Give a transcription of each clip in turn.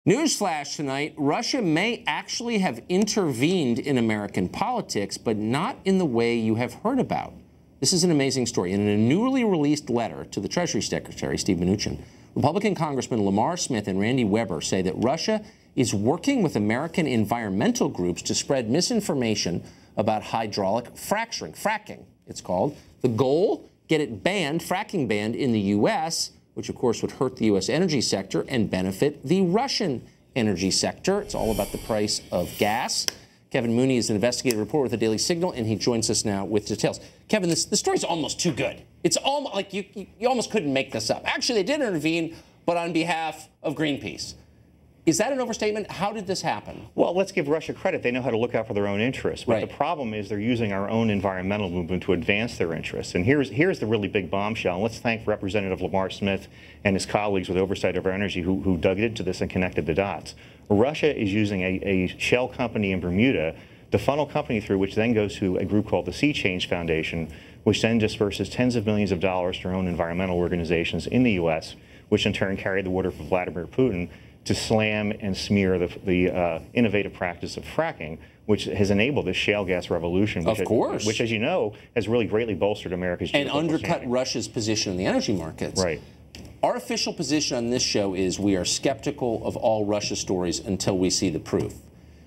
Newsflash tonight, Russia may actually have intervened in American politics, but not in the way you have heard about. This is an amazing story. In a newly released letter to the Treasury Secretary, Steve Mnuchin, Republican Congressman Lamar Smith and Randy Weber say that Russia is working with American environmental groups to spread misinformation about hydraulic fracking, it's called. The goal, get it banned, fracking banned in the U.S., which of course would hurt the U.S. energy sector and benefit the Russian energy sector. It's all about the price of gas. Kevin Mooney is an investigative reporter with the Daily Signal, and he joins us now with details. Kevin, the story's almost too good. It's almost like you almost couldn't make this up. Actually, they did intervene, but on behalf of Greenpeace. Is that an overstatement? How did this happen? Well, let's give Russia credit. They know how to look out for their own interests. But the problem is they're using our own environmental movement to advance their interests. And here's the really big bombshell. And let's thank Representative Lamar Smith and his colleagues with oversight of our energy who dug into this and connected the dots. Russia is using a shell company in Bermuda, the funnel company through which then goes to a group called the Sea Change Foundation, which then disperses tens of millions of dollars to our own environmental organizations in the U.S., which in turn carry the water for Vladimir Putin to slam and smear the innovative practice of fracking, which has enabled this shale gas revolution, which, as you know, has really greatly bolstered America's and undercut Russia's position in the energy markets. Right. Our official position on this show is we are skeptical of all Russia stories until we see the proof.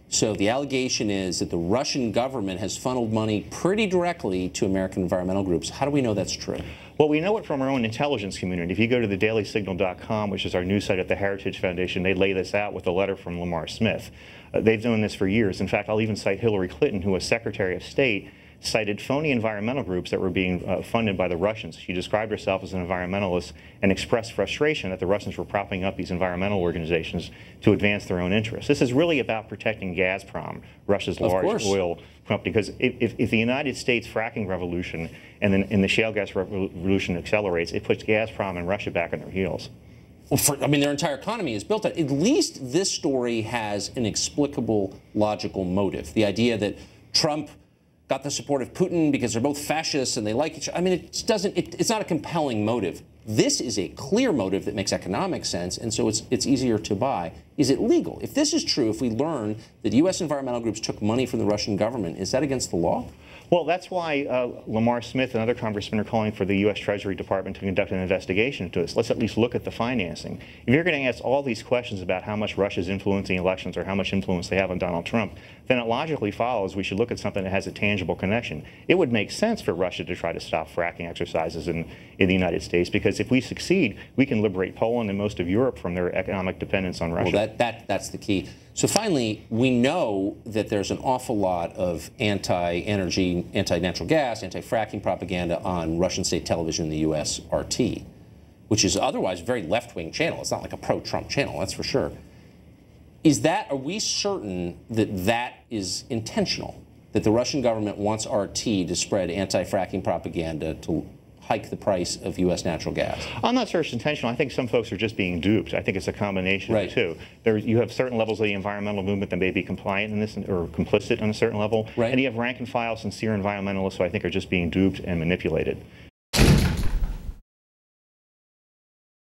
So the allegation is that the Russian government has funneled money pretty directly to American environmental groups. How do we know that's true? Well, we know it from our own intelligence community. If you go to thedailysignal.com, which is our news site at the Heritage Foundation, they lay this out with a letter from Lamar Smith. They've done this for years. In fact, I'll even cite Hillary Clinton, who was Secretary of State, cited phony environmental groups that were being funded by the Russians. She described herself as an environmentalist and expressed frustration that the Russians were propping up these environmental organizations to advance their own interests. This is really about protecting Gazprom, Russia's large oil company, because if the United States fracking revolution and then the shale gas revolution accelerates, it puts Gazprom and Russia back on their heels. Well, I mean, their entire economy is built on. At least this story has an explicable, logical motive. The idea that Trump got the support of Putin because they're both fascists and they like each other. I mean, it's not a compelling motive. This is a clear motive that makes economic sense, and so it's easier to buy. Is it legal? If this is true, if we learn that U.S. environmental groups took money from the Russian government, is that against the law? Well, that's why Lamar Smith and other congressmen are calling for the U.S. Treasury Department to conduct an investigation into this. Let's at least look at the financing. If you're going to ask all these questions about how much Russia's influencing elections or how much influence they have on Donald Trump, then it logically follows we should look at something that has a tangible connection. It would make sense for Russia to try to stop fracking exercises in the United States, because if we succeed, we can liberate Poland and most of Europe from their economic dependence on Russia. Well, that's the key. So finally, we know that there's an awful lot of anti-energy, anti-natural gas, anti-fracking propaganda on Russian state television in the U.S. RT, which is otherwise a very left-wing channel. It's not like a pro-Trump channel, that's for sure. Are we certain that that is intentional, that the Russian government wants RT to spread anti-fracking propaganda to hike the price of U.S. natural gas? I'm not sure it's intentional. I think some folks are just being duped. I think it's a combination of the two. You have certain levels of the environmental movement that may be compliant in this or complicit on a certain level, and you have rank and file sincere environmentalists who I think are just being duped and manipulated.